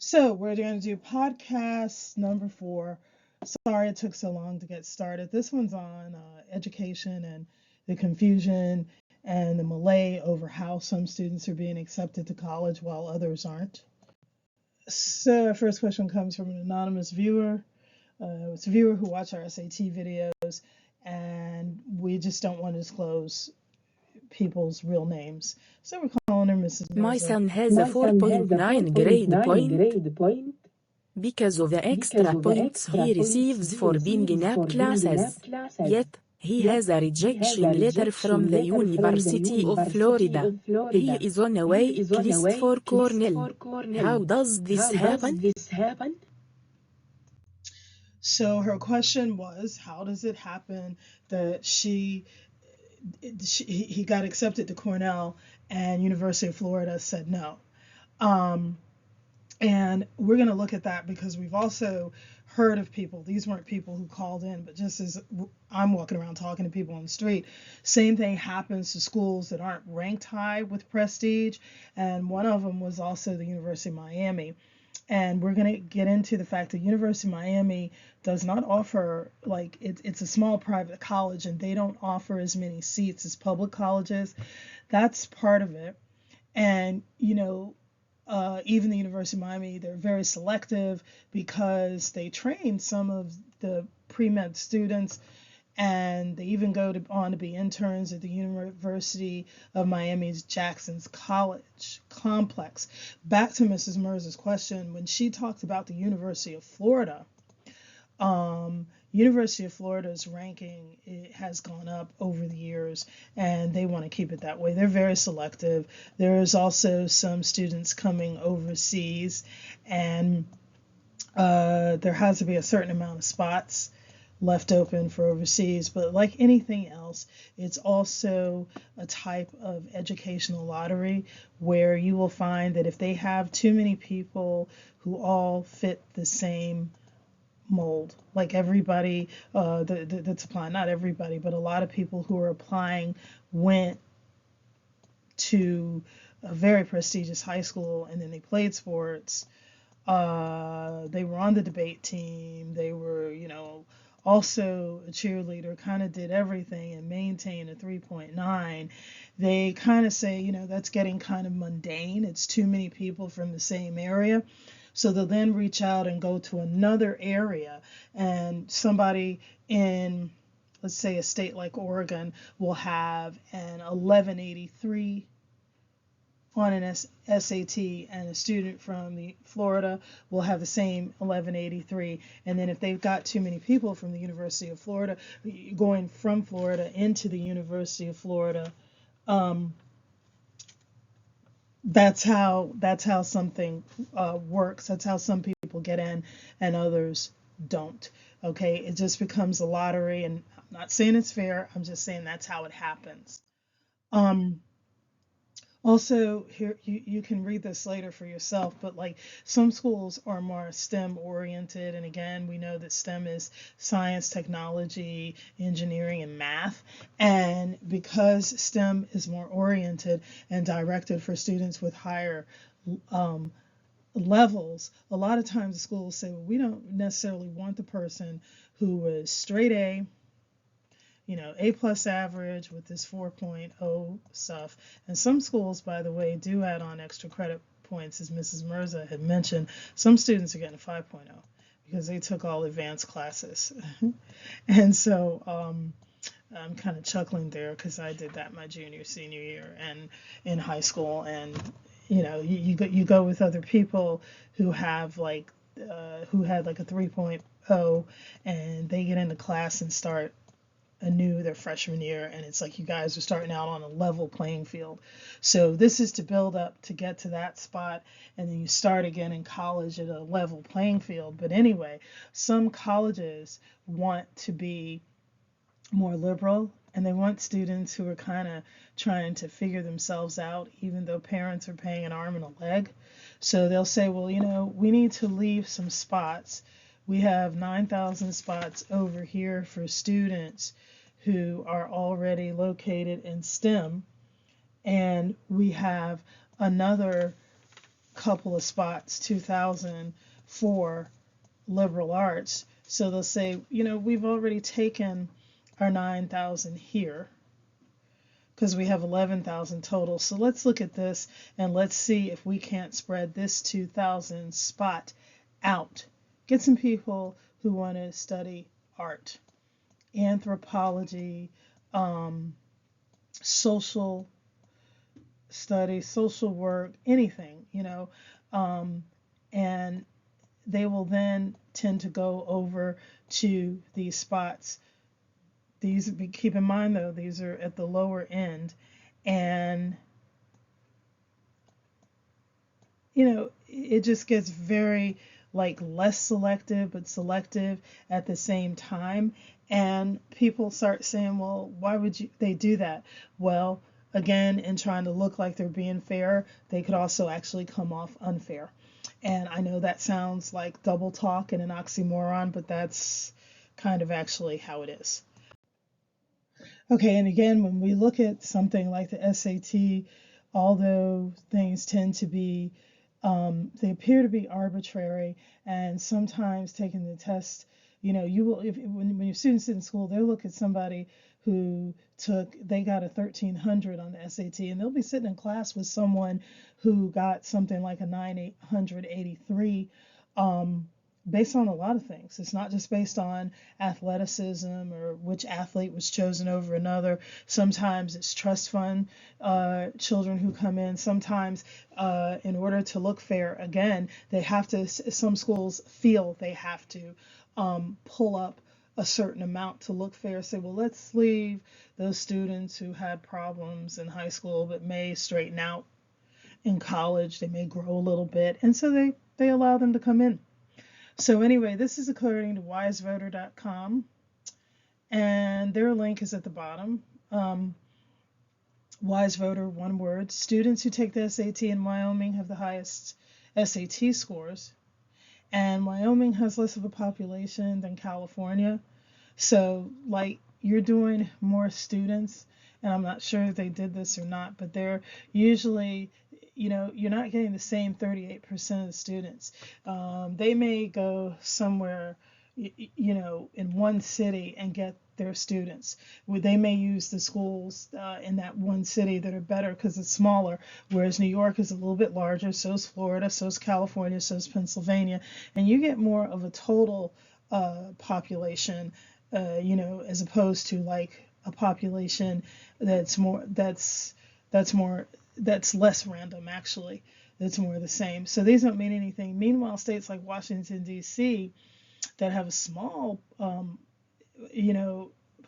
So we're going to do podcast number 4. Sorry it took so long to get started. This one's on education and the confusion and the melee over how some students are being accepted to college while others aren't. So our first question comes from an anonymous viewer. It's a viewer who watched our SAT videos, and we just don't want to disclose people's real names. So we're calling her Mrs. My Mirza. son has a 4.9 grade point because of the extra points he receives for being in AP classes. Yet, he has a rejection letter from the University of Florida. He is on a wait list for Cornell. How does this happen? So her question was, how does it happen that he got accepted to Cornell and University of Florida said no? And we're going to look at that because we've also heard of people. These weren't people who called in, but just as I'm walking around talking to people on the street, same thing happens to schools that aren't ranked high with prestige. And one of them was also the University of Miami. And we're going to get into the fact that University of Miami does not offer, like, it's a small private college and they don't offer as many seats as public colleges. That's part of it. And, even the University of Miami, they're very selective because they train some of the pre-med students, and they even go on to be interns at the University of Miami's Jackson's College complex. Back to Mrs. Mirza's question, when she talked about the University of Florida, University of Florida's ranking, it has gone up over the years, and they want to keep it that way. They're very selective. There is also some students coming overseas, and there has to be a certain amount of spots left open for overseas. But like anything else, it's also a type of educational lottery where you will find that if they have too many people who all fit the same mold, like everybody that's applying, not everybody, but a lot of people who are applying went to a very prestigious high school and then they played sports. They were on the debate team. They were, also a cheerleader, kind of did everything and maintained a 3.9. They kind of say, that's getting kind of mundane. It's too many people from the same area. So they'll then reach out and go to another area, and somebody in, let's say, a state like Oregon will have an 1183 on an SAT, and a student from the Florida will have the same 1183. And then if they've got too many people from the University of Florida going from Florida into the University of Florida, that's how something works. That's how some people get in and others don't. Okay, it just becomes a lottery, and I'm not saying it's fair. I'm just saying that's how it happens. Also, here you can read this later for yourself, but like some schools are more STEM oriented, and again, we know that STEM is science, technology, engineering, and math. And because STEM is more oriented and directed for students with higher levels, a lot of times the schools say, well, we don't necessarily want the person who was straight A, A plus average with this 4.0 stuff. And some schools, by the way, do add on extra credit points, as Mrs. Mirza had mentioned. Some students are getting a 5.0 because they took all advanced classes. And so I'm kind of chuckling there because I did that my senior year and in high school. And you go with other people who have who had like a 3.0, and they get into class and start anew their freshman year, and it's like you guys are starting out on a level playing field. So this is to build up to get to that spot, and then you start again in college at a level playing field. But anyway, some colleges want to be more liberal, and they want students who are kind of trying to figure themselves out, even though parents are paying an arm and a leg. So they'll say, well, we need to leave some spots. We have 9,000 spots over here for students who are already located in STEM, and we have another couple of spots, 2,000 for liberal arts. So they'll say, we've already taken our 9,000 here because we have 11,000 total. So let's look at this and let's see if we can't spread this 2,000 spot out. Get some people who want to study art, anthropology, social studies, social work, anything, and they will then tend to go over to these spots. Keep in mind though, these are at the lower end, and it just gets very less selective, but selective at the same time. And people start saying, well, why would they do that? Well, again, in trying to look like they're being fair, they could also actually come off unfair. And I know that sounds like double talk and an oxymoron, but that's kind of actually how it is. Okay, and again, when we look at something like the SAT, although things tend to be, they appear to be arbitrary, and sometimes taking the test, you will, when your students sit in school, they'll look at somebody who they got a 1,300 on the SAT, and they'll be sitting in class with someone who got something like a 983, based on a lot of things. It's not just based on athleticism or which athlete was chosen over another. Sometimes it's trust fund children who come in. Sometimes in order to look fair, again, they have to, some schools feel they have to pull up a certain amount to look fair. Say, well, let's leave those students who had problems in high school but may straighten out in college. They may grow a little bit, and so they allow them to come in. So anyway, this is according to wisevoter.com, and their link is at the bottom. WiseVoter, one word. Students who take the SAT in Wyoming have the highest SAT scores, and Wyoming has less of a population than California. So you're doing more students, and I'm not sure if they did this or not, but they're usually, you're not getting the same 38% of the students. They may go somewhere, in one city and get their students. They may use the schools in that one city that are better because it's smaller, whereas New York is a little bit larger, so is Florida, so is California, so is Pennsylvania, and you get more of a total population, as opposed to a population that's less random, actually. It's more the same. So these don't mean anything. Meanwhile, states like Washington, D.C., that have a small,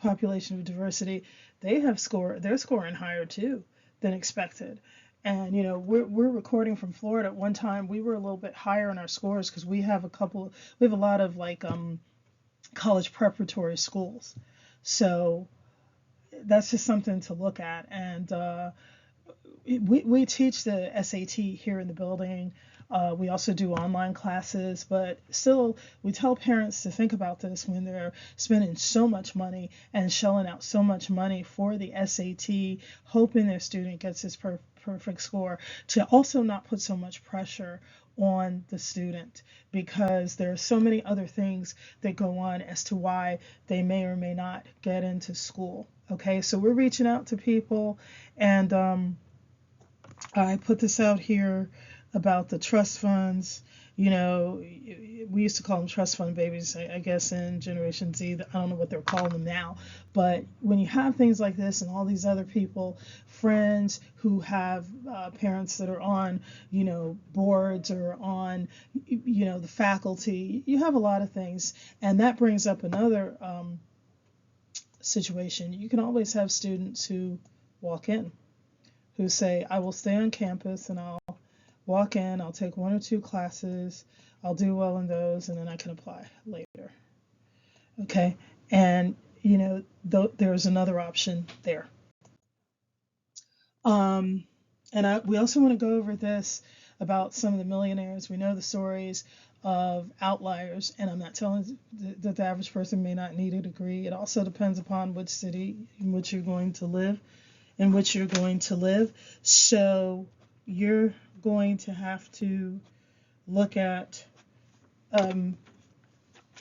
population of diversity, they're scoring higher too than expected. And we're recording from Florida. At one time, we were a little bit higher in our scores because we have a lot of college preparatory schools. So that's just something to look at. And we teach the SAT here in the building. We also do online classes, but still we tell parents to think about this when they're spending so much money and shelling out so much money for the SAT, hoping their student gets his perfect score, to also not put so much pressure on the student, because there are so many other things that go on as to why they may or may not get into school. Okay, so we're reaching out to people, and I put this out here about the trust funds. We used to call them trust fund babies, I guess, in Generation Z. I don't know what they're calling them now. But when you have things like this and all these other people, friends who have parents that are on, boards or on, the faculty, you have a lot of things. And that brings up another situation. You can always have students who walk in, who say, I will stay on campus and I'll walk in, I'll take 1 or 2 classes, I'll do well in those, and then I can apply later. Okay, and there's another option there. We also want to go over this about some of the millionaires. We know the stories of outliers, and I'm not telling that the average person may not need a degree. It also depends upon which city in which you're going to live, So you're going to have to look at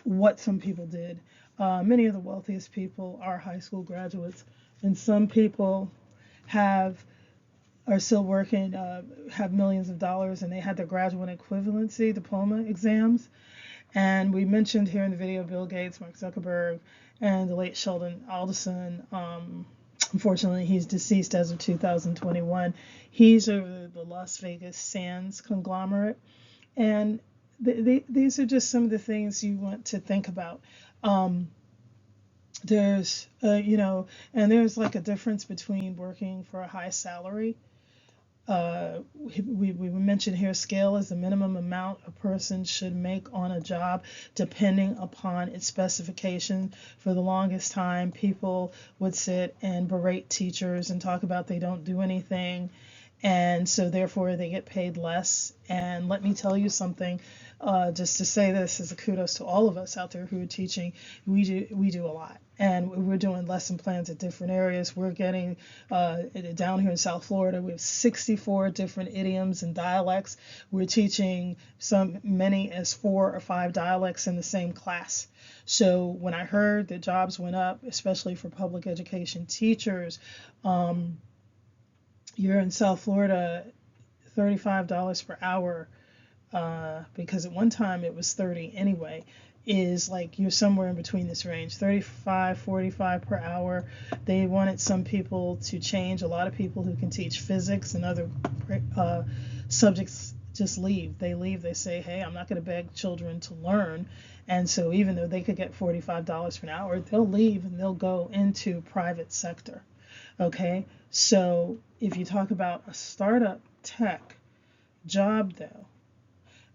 what some people did. Many of the wealthiest people are high school graduates, and some people are still working, have millions of dollars, and they had their graduate equivalency diploma exams. And we mentioned here in the video Bill Gates, Mark Zuckerberg, and the late Sheldon Adelson. Unfortunately, he's deceased as of 2021. He's over the Las Vegas Sands conglomerate. And these are just some of the things you want to think about. There's, and there's like a difference between working for a high salary. We mentioned here scale is the minimum amount a person should make on a job depending upon its specification. For the longest time, people would sit and berate teachers and talk about they don't do anything, and so therefore they get paid less. And let me tell you something, just to say this as a kudos to all of us out there who are teaching, we do a lot, and we're doing lesson plans at different areas. We're getting down here in South Florida, we have 64 different idioms and dialects. We're teaching many as 4 or 5 dialects in the same class. So when I heard that jobs went up, especially for public education teachers, you're in South Florida, $35 per hour, because at one time it was 30 anyway, is like you're somewhere in between this range, 35, 45 per hour. They wanted some people to change. A lot of people who can teach physics and other subjects just leave. They say, hey, I'm not going to beg children to learn. And so even though they could get $45 per hour, they'll leave and they'll go into private sector. Okay, so if you talk about a startup tech job though,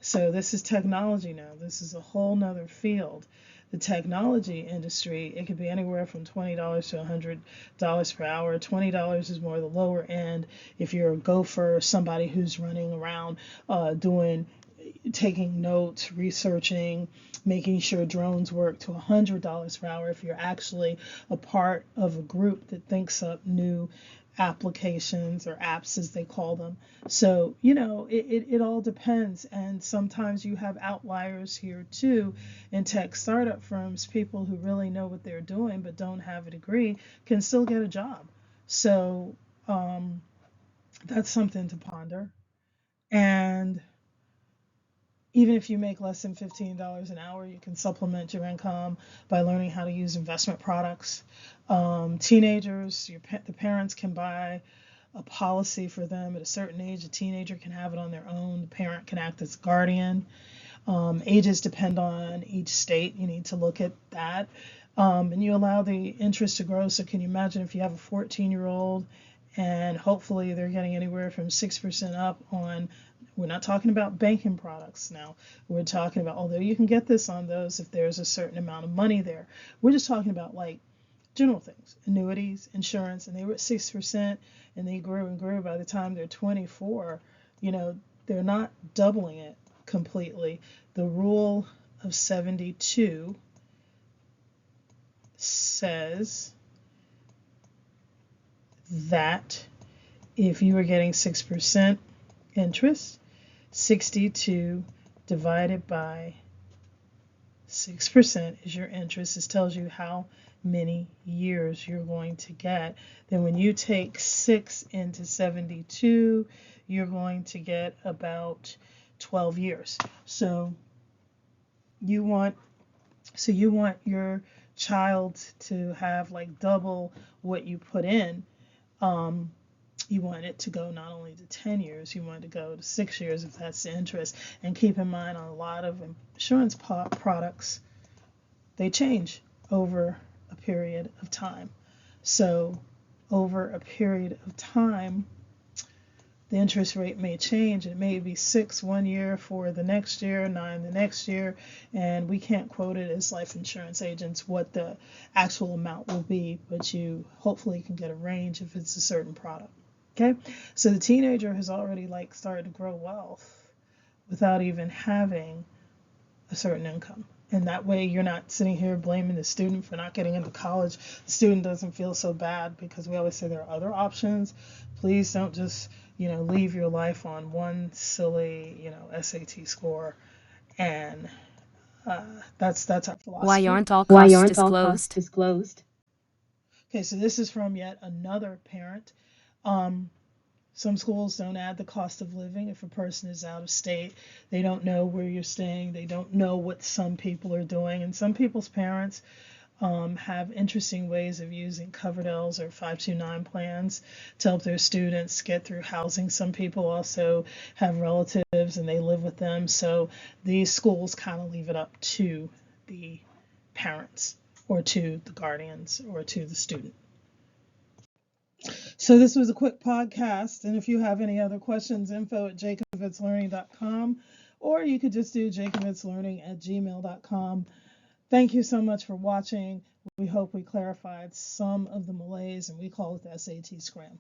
so this is technology now. This is a whole nother field. The technology industry, it could be anywhere from $20 to $100 per hour. $20 is more the lower end. If you're a gopher, somebody who's running around taking notes, researching, making sure drones work, to $100 per hour if you're actually a part of a group that thinks up new applications or apps as they call them. So, it all depends. And sometimes you have outliers here too in tech startup firms. People who really know what they're doing but don't have a degree can still get a job. So that's something to ponder. And even if you make less than $15 an hour, you can supplement your income by learning how to use investment products. Teenagers, the parents can buy a policy for them at a certain age. A teenager can have it on their own. The parent can act as guardian. Ages depend on each state. You need to look at that. And you allow the interest to grow. So can you imagine if you have a 14-year-old and hopefully they're getting anywhere from 6% up on, we're not talking about banking products now. We're talking about, although you can get this on those if there's a certain amount of money there. We're just talking about like general things, annuities, insurance, and they were at 6% and they grew and grew. By the time they're 24, they're not doubling it completely. The rule of 72 says that if you were getting 6% interest, 62 divided by 6% is your interest. This tells you how many years you're going to get. Then when you take 6 into 72, you're going to get about 12 years. So you want your child to have like double what you put in. You want it to go not only to 10 years, you want it to go to 6 years if that's the interest. And keep in mind, on a lot of insurance products, they change over a period of time. So over a period of time, the interest rate may change. It may be 6 one year for the next year, 9 the next year, and we can't quote it as life insurance agents what the actual amount will be, but you hopefully can get a range if it's a certain product. Okay, so the teenager has already started to grow wealth without even having a certain income. And that way you're not sitting here blaming the student for not getting into college. The student doesn't feel so bad because we always say there are other options. Please don't just leave your life on one silly, SAT score. And that's our Why philosophy. aren't all costs disclosed? Okay, so this is from yet another parent. Um, some schools don't add the cost of living if a person is out of state. They don't know where you're staying. They don't know what some people are doing. And some people's parents have interesting ways of using Coverdell's or 529 plans to help their students get through housing. Some people also have relatives and they live with them. So these schools kind of leave it up to the parents or to the guardians or to the student. So this was a quick podcast, and if you have any other questions, info@jacovitzlearning.com, or you could just do jacovitzlearning@gmail.com. Thank you so much for watching. We hope we clarified some of the malaise, and we call it the SAT scram.